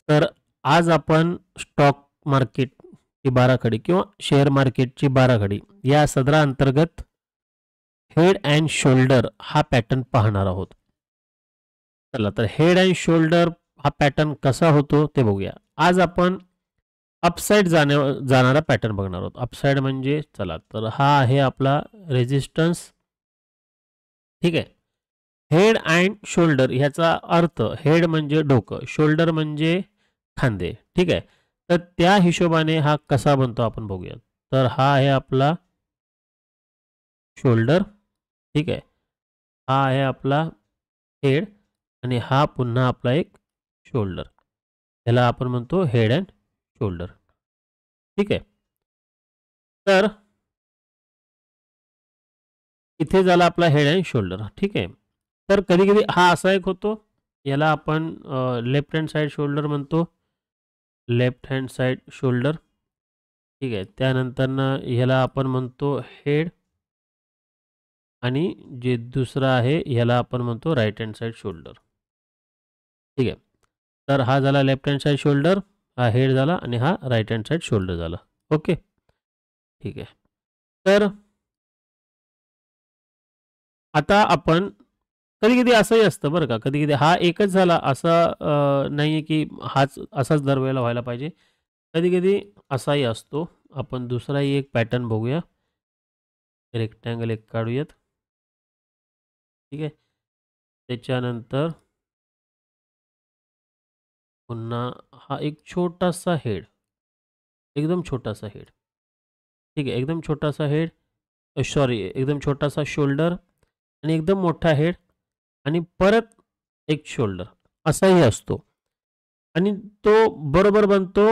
तर आज आपण स्टॉक मार्केटची बाराखडी किंवा शेअर मार्केटची बाराखडी या सदराअंतर्गत हेड अँड शोल्डर हा पॅटर्न पाहणार आहोत. चला तर हेड अँड शोल्डर हा पॅटर्न कसा होतो ते बघूया. आज आपण अपसाइड जाणारा पॅटर्न बघणार आहोत. अपसाइड म्हणजे चला तर हा आहे आपला रेजिस्टन्स. ठीक आहे. हेड अँड शोल्डर ह्याचा अर्थ हेड म्हणजे डोकं, शोल्डर म्हणजे खांदे. ठीक आहे. तर त्या हिशोबाने हा कसा बनतो आपण बघूया. तर हा आहे आपला शोल्डर. ठीक आहे. हा आहे आपला हेड आणि हा पुन्हा आपला एक शोल्डर. याला आपण म्हणतो हेड अँड शोल्डर. ठीक आहे. तर इथे झाला आपला हेड अँड शोल्डर. ठीक आहे. तर कधी-कधी हा असा एक होतो. याला आपण लेफ्ट हँड साइड शोल्डर म्हणतो. Left hand side shoulder. ठीक आहे. त्यानंतरनं ह्याला आपण म्हणतो हेड आणि जे दुसरं आहे ह्याला आपण म्हणतो राइट हँड साइड शोल्डर. ठीक आहे. तर हा झाला लेफ्ट हँड साइड शोल्डर, हा हेड झाला आणि हा राइट हँड साइड शोल्डर झाला. ओके. ठीक आहे. तर आता आपण कधी-कधी असंही असतं बरं का, कधी-कधी हा एकच झाला असं नाहीये की हाच असाच दरवेळेला व्हायला पाहिजे. कधी-कधी असाही असतो. आपण दुसराही एक पॅटर्न बघूया. रेक्टँगल एक काढूयात. ठीक आहे. त्याच्यानंतर पुन्हा हा एक छोटासा हेड, एकदम छोटासा हेड. ठीक आहे. एकदम छोटासा हेड, सॉरी एकदम छोटासा शोल्डर आणि एकदम मोठा हेड आणि परत एक शोल्डर असाही असतो. आणि तो बरोबर बनतो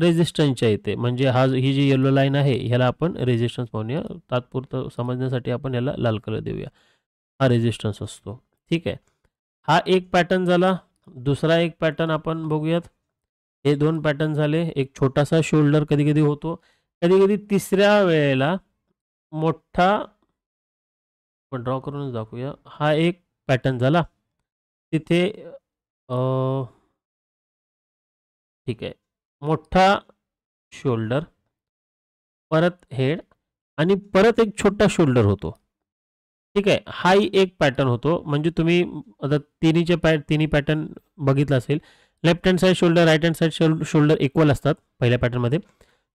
रेझिस्टन्सच्या इथे. म्हणजे ही जी येलो लाईन आहे ह्याला आपण रेझिस्टन्स म्हणूया. तात्पुरतं समजण्यासाठी आपण याला लाल कलर देऊया. हा रेझिस्टन्स असतो. ठीक आहे. हा एक पॅटर्न झाला. दुसरा एक पॅटर्न आपण बघूयात. हे 2 पॅटर्न झाले. एक छोटासा शोल्डर कधी-कधी होतो. कधी-कधी तिसऱ्या वेळेला मोठा आपण ड्रॉ करूनच दाखवूया. हा एक पॅटर्न झाला. तिथे अ, ठीक आहे. मोठा शोल्डर, परत हेड आणि परत एक छोटा शोल्डर होतो. ठीक आहे. हाही एक पॅटर्न होतो. म्हणजे तुम्ही आता तिन्ही पॅटर्न बघितलं असेल. Left hand side shoulder, right hand side shoulder equal असतात पहिल्या पॅटर्नमध्ये.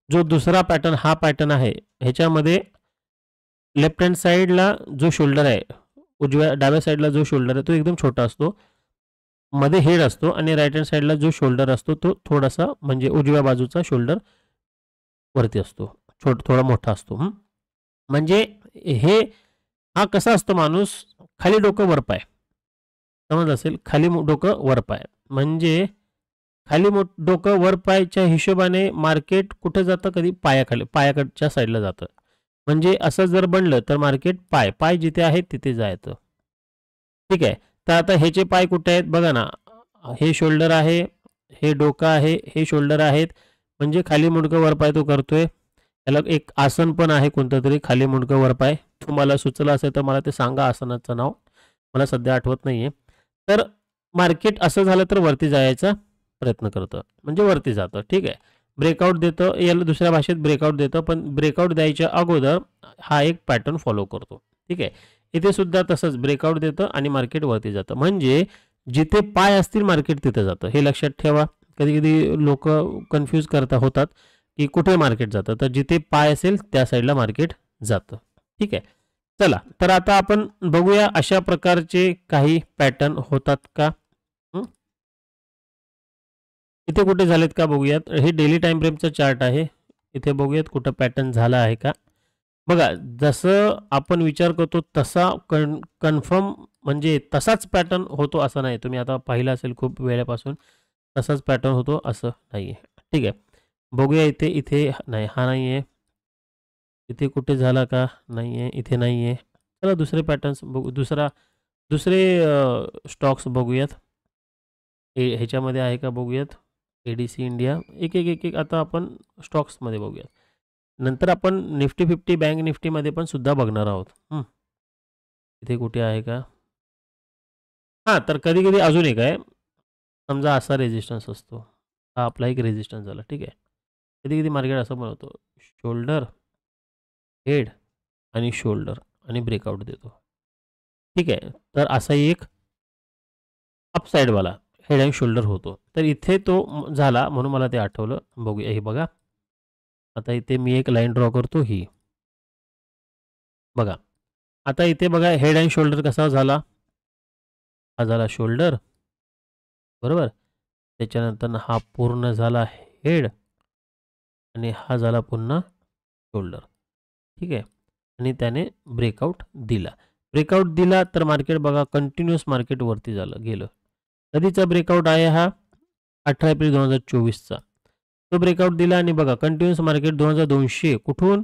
जो दुसरा पॅटर्न हा पॅटर्न आहे, ह्याच्यामध्ये लेफ्ट हँड साइडला जो शोल्डर आहे, डाव्या साइडला जो शोल्डर आहे तो एकदम छोटा असतो. मध्ये हेड असतो आणि राइट हँड साइडला जो शोल्डर असतो तो थोडासा म्हणजे उजव्या बाजूचा शोल्डर वरती असतो. थोडा मोठा असतो. म्हणजे हे हा कसा असतो माणूस खाली डोकं वर पाय. समजलं असेल खाली डोकं वर पाय. म्हणजे खाली डोकं वर पायच्या हिशोबाने मार्केट कुठे जातं कधी पायाकडच्या साईडला जातं. म्हणजे असं जर बनलं तर मार्केट पाय जिथे आहेत तिथे जायचं. ठीक आहे. तर आता ह्याचे पाय कुठे आहेत बघा ना. हे शोल्डर आहे, हे डोकं आहे, हे शोल्डर आहेत. म्हणजे खाली मुंडकं वर पाय तो करतोय. त्याला एक आसन पण आहे कोणतं तरी खाली मुंडकं वर पाय. तुम्हाला सुचलं असेल तर मला ते सांगा आसनाचं नाव. मला सध्या आठवत नाहीये. तर मार्केट असं झालं तर वरती जायचा प्रयत्न करतं. म्हणजे वरती जातं. ठीक आहे. ब्रेकआउट देतं, याला दुसऱ्या भाषेत ब्रेकआउट देतं. पण ब्रेकआउट द्यायच्या अगोदर हा एक पॅटर्न फॉलो करतो. ठीक आहे. इथे सुद्धा तसंच ब्रेकआउट देतं आणि मार्केट वरती जातं. म्हणजे जिथे पाय असतील मार्केट तिथे जातं. हे लक्षात ठेवा. कधी-कधी लोकं कन्फ्यूज होतात, की कुठे मार्केट जातं. तर जिथे पाय असेल त्या साईडला मार्केट जातं. ठीक आहे. चला तर आता आपण बघूया अशा प्रकारचे काही पॅटर्न होतात का? हं. इथे कुठे झालेत का बघूयात. हे डेली टाईम फ्रेमचा चार्ट आहे. इथे बघूयात कुठं पॅटर्न झाला आहे का? बघा जसं आपण विचार करतो तसा कन्फर्म म्हणजे तसाच पॅटर्न होतो असं नाही. तुम्ही आता पाहिलं असेल खूप वेळापासून तसाच पॅटर्न होतो असं नाहीये. ठीक आहे. बघूया इथे, इथे नाही हा नाहीये. इथे कुठे झाला का? नाहीये. इथे नाहीये. चला दुसरे पॅटर्न्स बघू. दुसरे स्टॉक्स बघूयात. ह्याच्यामध्ये आहे का बघूयात. ADC India. एक आता आपण स्टॉक्समध्ये बघूयात. नंतर आपण निफ्टी 50 बँक निफ्टीमध्ये पण सुद्धा बघणार आहोत. इथे कुठे आहे का? हां, तर कधी-कधी अजून एक आहे. समजा असा रेजिस्टन्स असतो, हा आपला एक रेजिस्टन्स झाला, ठीक आहे. कधी कधी मार्केट असं बनवतो, शोल्डर, हेड आणि शोल्डर आणि ब्रेकआउट देतो, ठीक आहे. तर असा एक अपसाईडवाला हेड अँड शोल्डर होतो. तर इथे तो झाला म्हणून मला ते आठवलं. बघूया, हे बघा. आता इथे मी एक लाईन ड्रॉ करतो ही. बघा. आता इथे बघा हेड अँड शोल्डर कसा झाला? हा झाला शोल्डर, बरोबर. त्याच्यानंतर हा पूर्ण झाला हेड आणि हा झाला पुन्हा शोल्डर, ठीक आहे. आणि त्याने ब्रेकआउट दिला. ब्रेकआउट दिला तर मार्केट बघा कंटिन्यूअस मार्केट वरती झालं गेलं. कधीचा ब्रेकआउट आहे हा? 18 एप्रिल 2024चा. तो ब्रेकआउट दिला आणि बघा कंटिन्यूअस मार्केट 2200 कुठून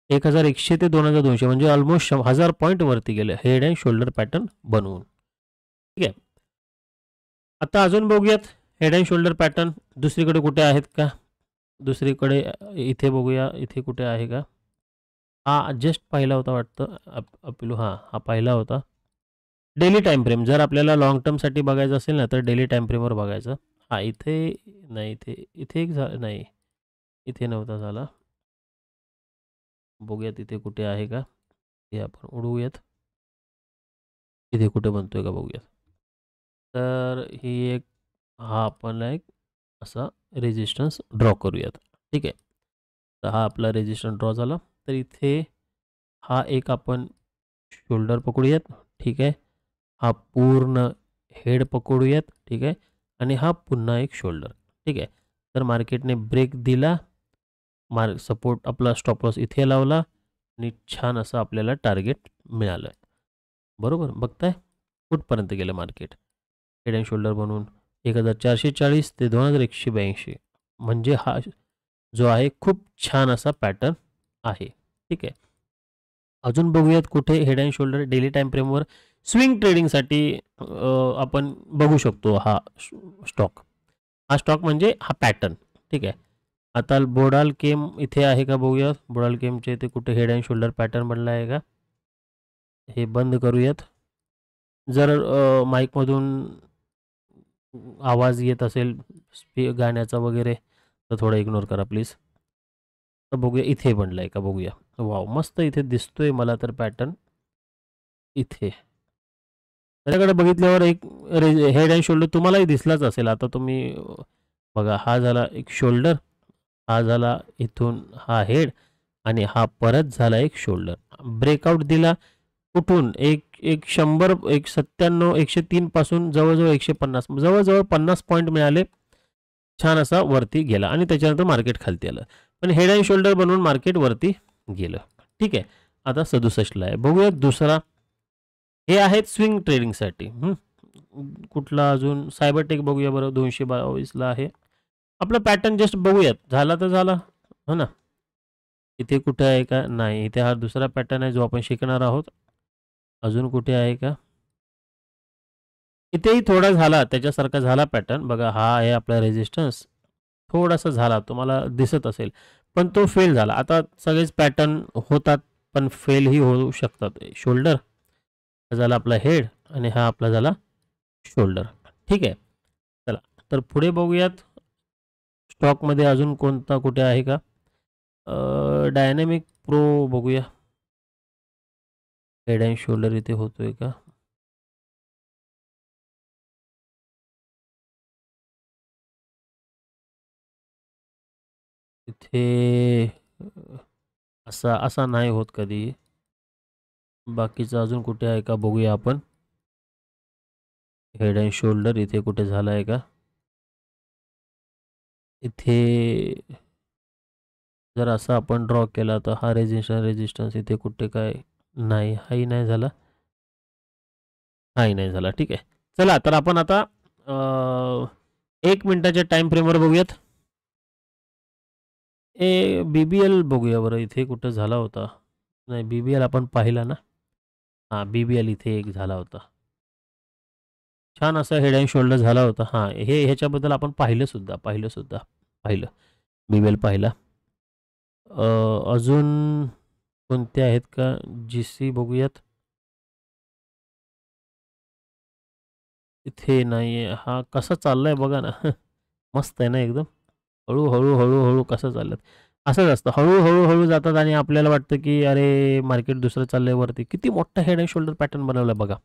1100 ते 2200 म्हणजे ऑलमोस्ट 1000 पॉईंट वरती गेले हेड अँड शोल्डर पॅटर्न बनवून, ठीक आहे. आता अजून बघूयात हेड अँड शोल्डर पॅटर्न दुसरीकडे कुठे आहेत का? दुसरीकडे इथे बघूया, इथे कुठे आहे का? हा जस्ट पाहिला होता वाटतं अपिलू, हां हा पाहिला होता. डेली टाईम फ्रेम जर आपल्याला लाँग टर्मसाठी बघायचं असेल ना तर डेली टाईम फ्रेमवर बघायचं. हां इथे नाही, इथे इथे एक नाही, इथे नव्हता झाला. बघूयात इथे कुठे आहे का, हे आपण उडवूयात. इथे कुठे बनतोय का बघूयात. तर ही एक, हा आपण एक असा रेजिस्टन्स ड्रॉ करूयात, ठीक आहे. तर हा आपला रेजिस्टन्स ड्रॉ झाला. तर इथे हा एक आपण शोल्डर पकडूयात, ठीक आहे. हा पूर्ण हेड पकडूयात, ठीक आहे. आणि हा पुन्हा एक शोल्डर, ठीक आहे. तर मार्केटने ब्रेक दिला, सपोर्ट आपला स्टॉप लॉस इथे लावला आणि छान असं आपल्याला टार्गेट मिळालं, बरोबर. बघताय कुठपर्यंत गेलं मार्केट हेड अँड शोल्डर बनवून 1440 ते 2182, म्हणजे हा जो आहे खूप छान असा पॅटर्न आहे, ठीक आहे. अजून बघूयात कुठे head and shoulder daily time फ्रेमवर स्विंग ट्रेडिंगसाठी आपण बघू शकतो. हा स्टॉक, हा स्टॉक म्हणजे हा पॅटर्न, ठीक आहे. आता बोडाल केम इथे आहे का बघूया. बोडाल केमचे इथे कुठे हेड अँड शोल्डर पॅटर्न बनला आहे का? हे बंद करूयात. जर माईकमधून आवाज येत असेल गाण्याचा वगैरे तर थोडं इग्नोर करा प्लीज. तर बघूया इथे बनलाय का बघूया. वाव मस्त इथे दिसतोय मला तर पॅटर्न इथे. त्याच्याकडे बघितल्यावर एक हेड अँड शोल्डर तुम्हालाही दिसलाच असेल. आता तुम्ही बघा, हा झाला एक शोल्डर, हा झाला इथून हा हेड आणि हा परत झाला एक शोल्डर. ब्रेकआउट दिला कुठून एक एक 100 197 103 पासून जवळजवळ 150, जवळजवळ 50 पॉईंट मिळाले. छान असा वरती गेला आणि त्याच्यानंतर मार्केट खालती आलं. पण हेड अँड शोल्डर बनवून मार्केट वरती गेलं, ठीक आहे. आता 67ला आहे. बघूया दुसरा. हे आहेत स्विंग ट्रेडिंगसाठी. कुठला अजून सायबरटेक बघूया बरं, 222ला आहे. आपला पॅटर्न जस्ट बघूयात, झाला तर झाला, हो ना. इथे कुठे आहे का? नाही, इथे हा दुसरा पॅटर्न आहे जो आपण शिकणार आहोत. अजून कुठे आहे का? इथेही थोडा झाला त्याच्यासारखा झाला पॅटर्न बघा. हा आहे आपला रेजिस्टन्स, थोडासा झाला तुम्हाला दिसत असेल, पण तो फेल झाला. आता सगळेच पॅटर्न होतात पण फेलही होऊ शकतात. शोल्डर हा झाला आपला हेड आणि हा आपला झाला शोल्डर, ठीक आहे. चला तर पुढे बघूयात स्टॉकमध्ये अजून कोणता कुठे आहे का. डायनॅमिक प्रो बघूया, हेड अँड शोल्डर इथे होतोय का. इथे असा असा नाही होत कधी. बाकीचं अजून कुठे आहे का बघूया आपण. हेड अँड शोल्डर इथे कुठे झाला आहे का. इथे जर असा आपण ड्रॉ केला तर हा रेजिस्टन्स इथे कुठे काय नाही, हाही नाही झाला, हाही नाही झाला, ठीक आहे. चला तर आपण आता 1 मिनिटाच्या टाइम फ्रेमवर बघूयात. BBL बघूया बरं, इथे कुठं झाला होता. नाही, BBL आपण पाहिला ना. हां, BBL इथे एक झाला होता. छान असा हेड अँड शोल्डर झाला होता. हां, ह्याच्याबद्दल आपण पाहिलं. BBL पाहिला. अजून कोणते आहेत का. GC बघूयात. इथे नाही आहे. हा कसा चाललाय बघा ना. मस्त आहे ना एकदम. हळू-हळू, हळू-हळू कसं चाललं. असंच असतं. हळू-हळू जातात आणि आपल्याला वाटतं, की अरे मार्केट दुसरं चाललंय वरती. किती मोठा हेड एंड शोल्डर पॅटर्न बनवलाय बघा.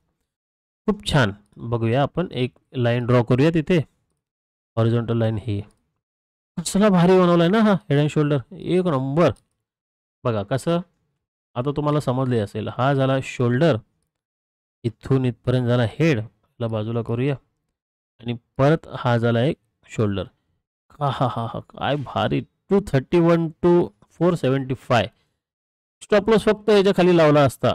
खूप छान. बघूया आपण एक लाईन ड्रॉ करूया तिथे. हॉरिझॉन्टल लाईन ही. कसला भारी बनवलाय ना हा हेड एंड शोल्डर. एक नंबर. बघा कसं आता तुम्हाला समजले असेल. हा झाला शोल्डर. इथून इथपर्यंत झाला हेड. ला बाजूला करूया आणि परत हा झाला एक शोल्डर. आहाहाहा! काय भारी 231 टू 475 स्टॉप लॉस फक्त याच्या खाली लावला असता.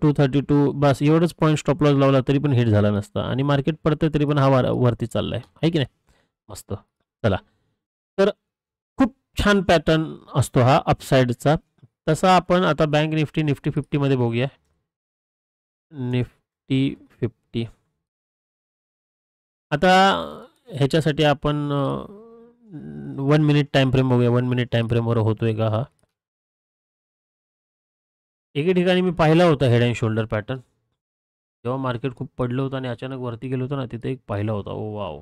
232 बस एवढंच पॉईंट स्टॉप लॉस लावला तरी पण हिट झाला नसता आणि मार्केट पडतंय तरी पण हा वरती चाललाय. आहे की नाही? मस्त. चला. तर खूप छान पॅटर्न असतो हा अपसाइडचा. तसा आपण आता बँक निफ्टी, निफ्टी 50 मध्ये बघूया. निफ्टी 50. आता ह्याच्यासाठी आपण 1 मिनिट टाइम फ्रेम बघूया. 1 मिनिट टाइम फ्रेमवर होतोय का हा? एके ठिकाणी मी पाहिला होता हेड अँड शोल्डर पॅटर्न. जेव्हा मार्केट खूप पडलं होतं आणि अचानक वरती गेलं होतं ना, तिथे एक पाहिला होता. ओ वॉव!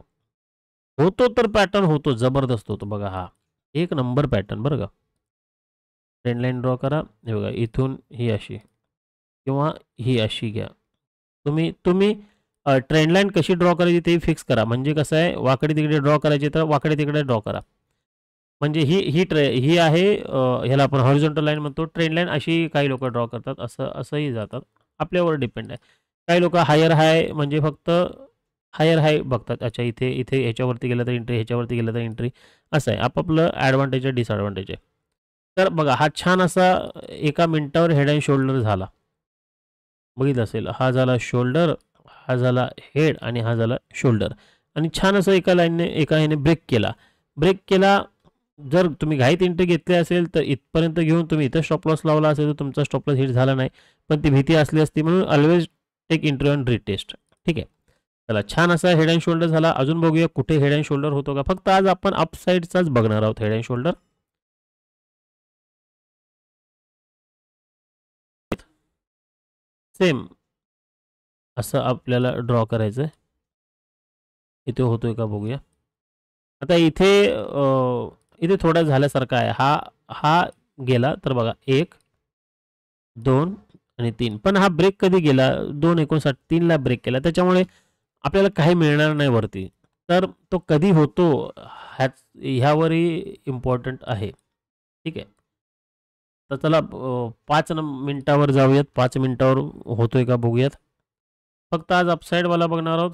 होतो तर पॅटर्न होतो, जबरदस्त होतो बघा हा. एक नंबर पॅटर्न बरं का. ट्रेंड लाईन ड्रॉ करा. हे बघा इथून ही अशी किंवा ही अशी घ्या. तुम्ही तुम्ही ट्रेंड लाईन कशी ड्रॉ करायची ते फिक्स करा. म्हणजे कसं आहे वाकडे-तिकडे ड्रॉ करायची तर वाकडे-तिकडे ड्रॉ करा. म्हणजे ही आहे ह्याला आपण हॉरिझॉन्टल लाईन म्हणतो. ट्रेंड लाईन अशी काही लोकं ड्रॉ करतात. असंही जातात. आपल्यावर डिपेंड आहे. काही लोकं हायर हाय म्हणजे फक्त हायर हाय बघतात. अच्छा इथे इथे ह्याच्यावरती गेलं तर एंट्री, ह्याच्यावरती गेलं तर एंट्री असं आहे. आपापलं ॲडव्हांटेज आहे, डिसएडव्हांटेज आहे. तर बघा हा छान असा एका मिनिटावर हेड अँड शोल्डर झाला. बघितलं असेल. हा झाला शोल्डर, हा झाला हेड आणि हा झाला शोल्डर आणि छान असं एका लाईनने एका ह्याने ब्रेक केला. ब्रेक केला जर तुम्ही घाईत एंट्री घेतली असेल तर इथपर्यंत घेऊन तुम्ही इथं स्टॉप लॉस लावला असेल तर तुमचा स्टॉप लॉस हिट झाला नाही. पण ती भीती असली असती म्हणून always take entry on retest. ठीक आहे. चला छान असा हेड अँड शोल्डर झाला. अजून बघूया कुठे हेड अँड शोल्डर होतो का. फक्त आज आपण अप साईडचाच बघणार आहोत हेड अँड शोल्डर. सेम असं आपल्याला ड्रॉ करायचं आहे. इथे होतोय का बघूया. आता इथे इथे थोडा झाल्यासारखा आहे. हा हा गेला तर बघा 1, 2 आणि 3. पण हा ब्रेक कधी गेला? 2:59 3ला ब्रेक केला. त्याच्यामुळे आपल्याला काही मिळणार नाही वरती. तर तो कधी होतो ह्यावरही इम्पॉर्टंट आहे. ठीक आहे. तर चला 5 मिनिटावर जाऊयात. 5 मिनिटावर होतोय का बघूयात. फक्त आज अपसाईडवाला बघणार आहोत.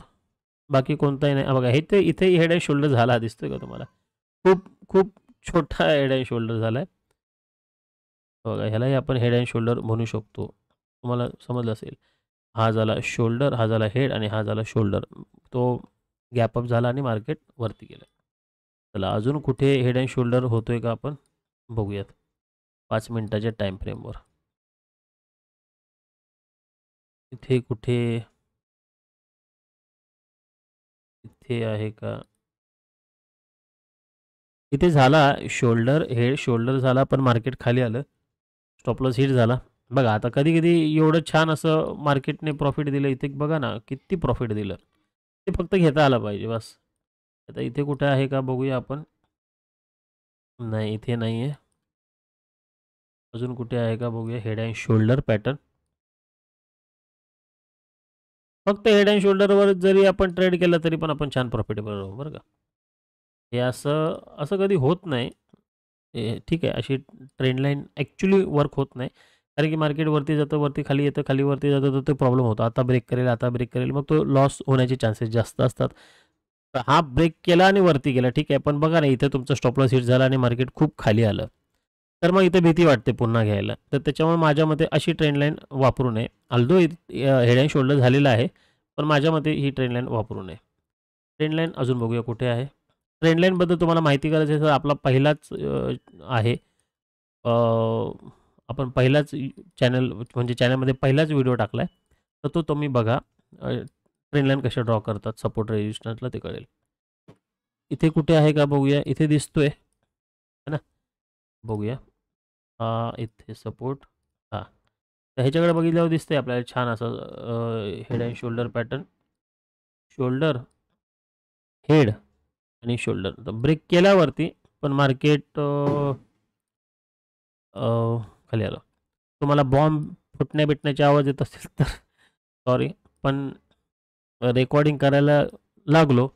बाकी कोणताही नाही. बघा इथे इथे हेड अँड शोल्डर झाला दिसतोय का तुम्हाला? खूप खूप छोटा हेड अँड शोल्डर झालाय. बघा ह्यालाही आपण हेड अँड शोल्डर म्हणू शकतो. तुम्हाला समजलं असेल. हा झाला शोल्डर, हा झाला हेड आणि हा झाला शोल्डर. तो गॅप अप झाला आणि मार्केट वरती गेलं. चला अजून कुठे हेड अँड शोल्डर होतोय का आपण बघूयात. 5 मिनिटाच्या टाईम फ्रेमवर. इथे कुठे इथे आहे का? इथे झाला शोल्डर, हेड, शोल्डर झाला पण मार्केट खाली आलं. स्टॉप लॉस हिट झाला. बघा आता कधी-कधी एवढं छान असं मार्केटने प्रॉफिट दिलं. इथे बघा ना किती प्रॉफिट दिलं. ते फक्त घेता आलं पाहिजे बस. आता इथे कुठे आहे का बघूया आपण. नाही इथे नाही आहे. अजून कुठे आहे का बघूया हेड अँड शोल्डर पॅटर्न. फक्त हेड अँड शोल्डरवर जरी आपण ट्रेड केला तरी पण आपण छान प्रॉफिटेबल राहू बरं का. हे असं असं कधी होत नाही. ठीक आहे अशी ट्रेंड लाईन ॲक्चुअली वर्क होत नाही. कारण की मार्केट वरती जातं, वरती खाली येतं, खाली वरती जातं तर तो प्रॉब्लेम होतो. आता ब्रेक करेल, आता ब्रेक करेल. मग तो लॉस होण्याचे चान्सेस जास्त असतात. तर हा ब्रेक केला आणि वरती गेला ठीक आहे. पण बघा ना इथे तुमचा स्टॉप लॉस हिट झाला आणि मार्केट खूप खाली आलं. तर मग इथे भीती वाटते पुन्हा घ्यायला. तर त्याच्यामुळे माझ्या मते अशी ट्रेंड लाईन वापरू नये. अल्दो हेड अँड शोल्डर झालेला आहे. पण माझ्या मते ही ट्रेंड लाईन वापरू नये. ट्रेंड लाईन अजून बघूया कुठे आहे. ट्रेंड लाईनबद्दल तुम्हाला माहिती करायची असेल तर आपला पहिलाच आहे. अ, आपण पहिलाच चॅनल म्हणजे चॅनलमध्ये पहिलाच व्हिडिओ टाकला आहे. तर तो तुम्ही बघा. ट्रेंड लाईन कशा ड्रॉ करतात सपोर्ट रेजिस्टन्सला ते कळेल. इथे कुठे आहे का बघूया. इथे दिसतोय. है ना? बघूया. इथे सपोर्ट हां. तर ह्याच्याकडे बघितल्यावर दिसतंय आपल्याला छान असं head and shoulder pattern. Shoulder, head आणि शोल्डर. तर ब्रेक केल्यावरती पण मार्केट खाली आलं. तुम्हाला बॉम्ब फुटण्या बिटण्याचे आवाज येत असतील तर सॉरी, पण रेकॉर्डिंग करायला लागलो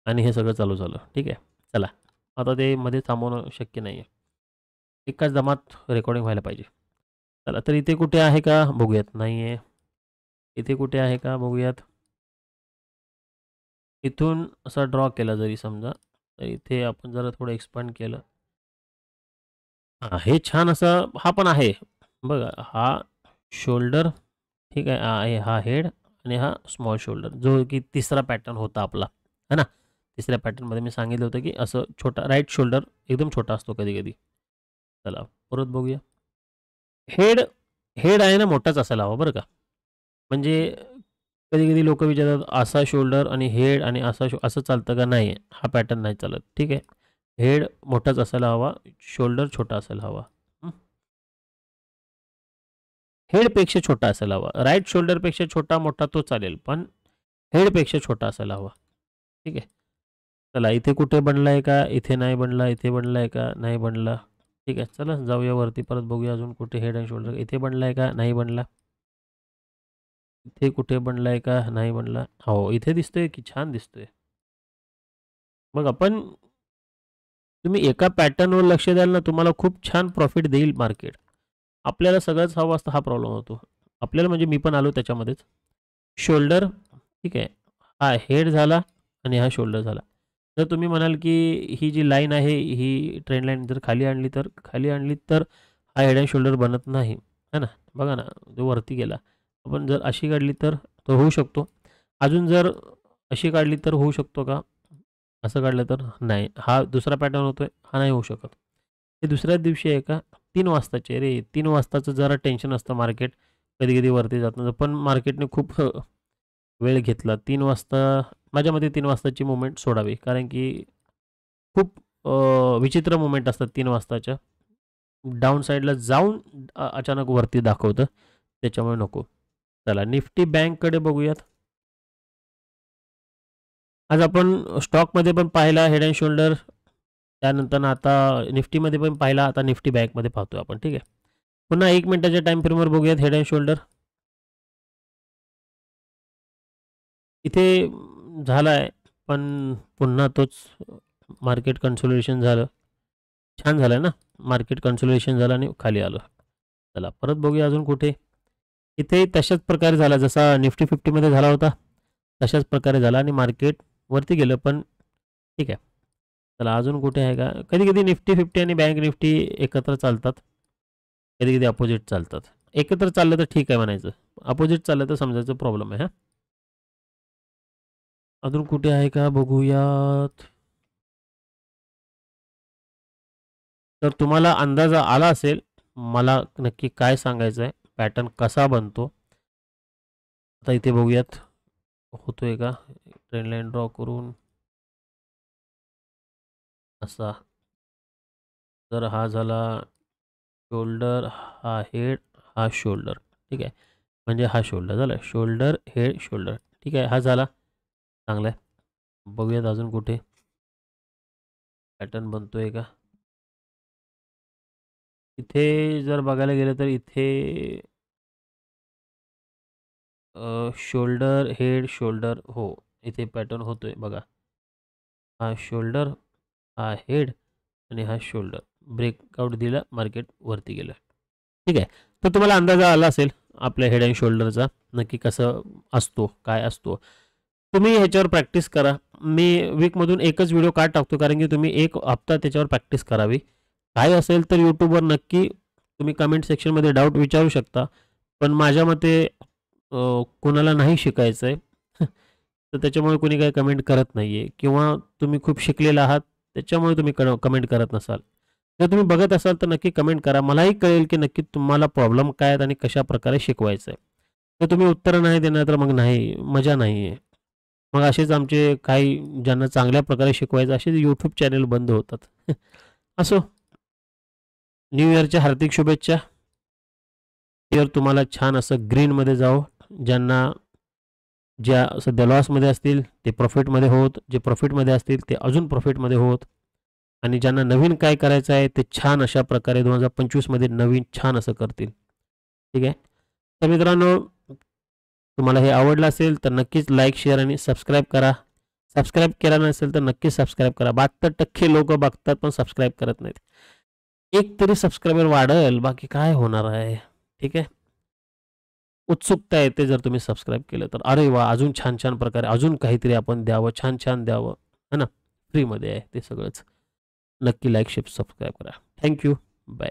आणि हे सगळं चालू झालं. ठीक आहे, चला आता ते मध्ये थांबवणं शक्य नाही आहे, एकाच दमात रेकॉर्डिंग व्हायला पाहिजे. चला तर इथे कुठे आहे का बघूयात. नाही आहे. इथे कुठे आहे का बघूयात. इथून असा ड्रॉ केला जरी समजा, तर इथे आपण जरा थोडं एक्सपांड केलं. हां, हे छान असं हा पण आहे बघा. हा शोल्डर, ठीक आहे, हा हेड आणि हा स्मॉल शोल्डर, जो की तिसरा पॅटर्न होता आपला, है ना. तिसऱ्या पॅटर्नमध्ये मी सांगितलं होतं की असं छोटा राईट शोल्डर एकदम छोटा असतो कधी कधी. चला परत बघूया. हेड हेड आहे ना मोठाच असायला हवा बरं का. म्हणजे कधी कधी लोक विचारतात असा शोल्डर आणि हेड आणि असं चालतं का. नाही, हा पॅटर्न नाही चालत. ठीक आहे, हेड मोठाच असायला हवा, शोल्डर छोटा असायला हवा. हेडपेक्षा छोटा असायला हवा. राईट शोल्डरपेक्षा छोटा मोठा तो चालेल, पण हेडपेक्षा छोटा असायला हवा. ठीक आहे, चला इथे कुठे बनला आहे का. इथे नाही बनला. इथे बनला आहे का. नाही बनला. ठीक आहे, चला जाऊया वरती परत बघूया अजून कुठे हेड अँड शोल्डर. इथे बनला आहे का. नाही बनला. इथे कुठे बनला आहे का. नाही बनला. हो इथे दिसतोय की, छान दिसतोय बघा. पण तुम्ही एका पॅटर्नवर लक्ष द्याल ना, तुम्हाला खूप छान प्रॉफिट देईल मार्केट. आपल्याला सगळंच हवं असतं, हा प्रॉब्लेम होतो आपल्याला. म्हणजे मी पण आलो त्याच्यामध्येच. शोल्डर, ठीक आहे, हा हेड झाला आणि हा शोल्डर झाला. जर तुम्ही म्हणाल की ही जी लाईन आहे ही ट्रेंड लाईन जर खाली आणली तर हा हेड अँड शोल्डर बनत नाही, है ना. बघा ना, तो वरती गेला. आपण जर अशी काढली तर तो होऊ शकतो. अजून जर अशी काढली तर होऊ शकतो का. असं काढलं तर नाही. हा दुसरा पॅटर्न होतोय, हा नाही होऊ शकत. हे दुसऱ्याच दिवशी आहे का. 3 वाजताचे रे. 3 वाजताचं जरा टेन्शन असतं मार्केट. कधी कधी वरती जात नव्हतं, पण मार्केटने खूप वेळ घेतला. 3 वाजता माझ्या मते 3 वाजताची मुवमेंट सोडावी, कारण की खूप विचित्र मुवमेंट असतात 3 वाजताच्या. डाऊन साईडला जाऊन अचानक वरती दाखवतं, त्याच्यामुळे नको. चला निफ्टी बँककडे बघूयात. आज आपण स्टॉकमध्ये पण पाहिला हेड अँड शोल्डर, त्यानंतर आता निफ्टीमध्ये पण पाहिला, आता निफ्टी बँकमध्ये पाहतोय आपण. ठीक आहे, पुन्हा 1 मिनिटाच्या टाइम फ्रेमवर बघूयात हेड अँड शोल्डर. इथे झाला आहे, पण पुन्हा तोच मार्केट कन्सोलिडेशन झालं. छान झालं ना, मार्केट कन्सोलिडेशन झालं आणि खाली आलं. चला परत बघूया अजून कुठे. इथे तशाच प्रकारे झाला जसा निफ्टी 50मध्ये झाला होता, तशाच प्रकारे झाला आणि मार्केट वरती गेलं. पण ठीक आहे, चला अजून कुठे आहे का. कधी कधी निफ्टी 50 आणि बँक निफ्टी एकत्र चालतात, कधी कधी अपोजिट चालतात. एकत्र चाललं तर ठीक आहे म्हणायचं, अपोजिट चाललं तर समजायचं प्रॉब्लेम आहे. हा अजून कुठे आहे का बघूयात. तर तुम्हाला अंदाज आला असेल मला नक्की काय सांगायचं आहे, पॅटर्न कसा बनतो. आता इथे बघूयात होतोय का. ट्रेंड लाईन ड्रॉ करून असा, तर हा झाला शोल्डर, हा हेड, हा शोल्डर. ठीक आहे, म्हणजे हा शोल्डर झाला. शोल्डर हेड शोल्डर, ठीक आहे, हा झाला. चांगला आहे. बघूयात अजून कुठे पॅटर्न बनतोय का. इथे जर बघायला गेलं तर इथे शोल्डर हेड शोल्डर, हो इथे पॅटर्न होतोय बघा. हा शोल्डर, हा हेड आणि हा शोल्डर. ब्रेकआउट दिला, मार्केट वरती गेलं. ठीक आहे, तर तुम्हाला अंदाज आला असेल आपल्या हेड अँड शोल्डरचा नक्की कसं असतो, काय असतो. तुम्ही ह्याच्यावर प्रॅक्टिस करा. मी वीकमधून एकच व्हिडिओ का टाकतो, कारण की तुम्ही 1 हप्ता त्याच्यावर प्रॅक्टिस करावी. काय असेल तर यूट्यूबवर नक्की तुम्ही कमेंट सेक्शनमध्ये डाऊट विचारू शकता. पण माझ्या मते कोणाला नाही शिकायचं आहे तर त्याच्यामुळे कोणी काही कमेंट करत नाही आहे, किंवा तुम्ही खूप शिकलेला आहात त्याच्यामुळे तुम्ही कमेंट करत नसाल. जर तुम्ही बघत असाल तर नक्की कमेंट करा, मलाही कळेल की नक्की तुम्हाला प्रॉब्लेम काय आहेत आणि कशा प्रकारे शिकवायचं आहे. तर तुम्ही उत्तरं नाही देणार तर मग नाही, मजा नाही आहे. मग असेच आमचे काही ज्यांना चांगल्या प्रकारे शिकवायचं असेच यूट्यूब चॅनल बंद होतात. असो, न्यू इयरच्या हार्दिक शुभेच्छा. इयर तुम्हाला छान असं ग्रीनमध्ये जावं. ज्यांना ज्या सध्या लॉसमध्ये असतील ते प्रॉफिटमध्ये होत, जे प्रॉफिटमध्ये असतील ते अजून प्रॉफिटमध्ये होत, आणि ज्यांना नवीन काय करायचं आहे ते छान अशा प्रकारे 2025 मध्ये नवीन छान असं करतील. ठीक आहे. तर मित्रांनो, तुम्हाला हे आवडलं असेल तर नक्कीच लाईक, शेअर आणि सबस्क्राईब करा. सबस्क्राईब केला नसेल तर नक्कीच सबस्क्राईब करा. 72% लोक बघतात पण सबस्क्राईब करत नाहीत. एक तरी सबस्क्रायबर वाढेल, बाकी काय होणार आहे. ठीक आहे. उत्सुकता येते जर तुम्ही सबस्क्राईब केलं तर. अरे वा, अजून छान छान प्रकारे अजून काहीतरी आपण द्यावं, छान छान द्यावं, है ना. फ्रीमध्ये आहे ते सगळंच. नक्की लाईक, शेअर, सबस्क्राईब करा. थँक्यू. बाय.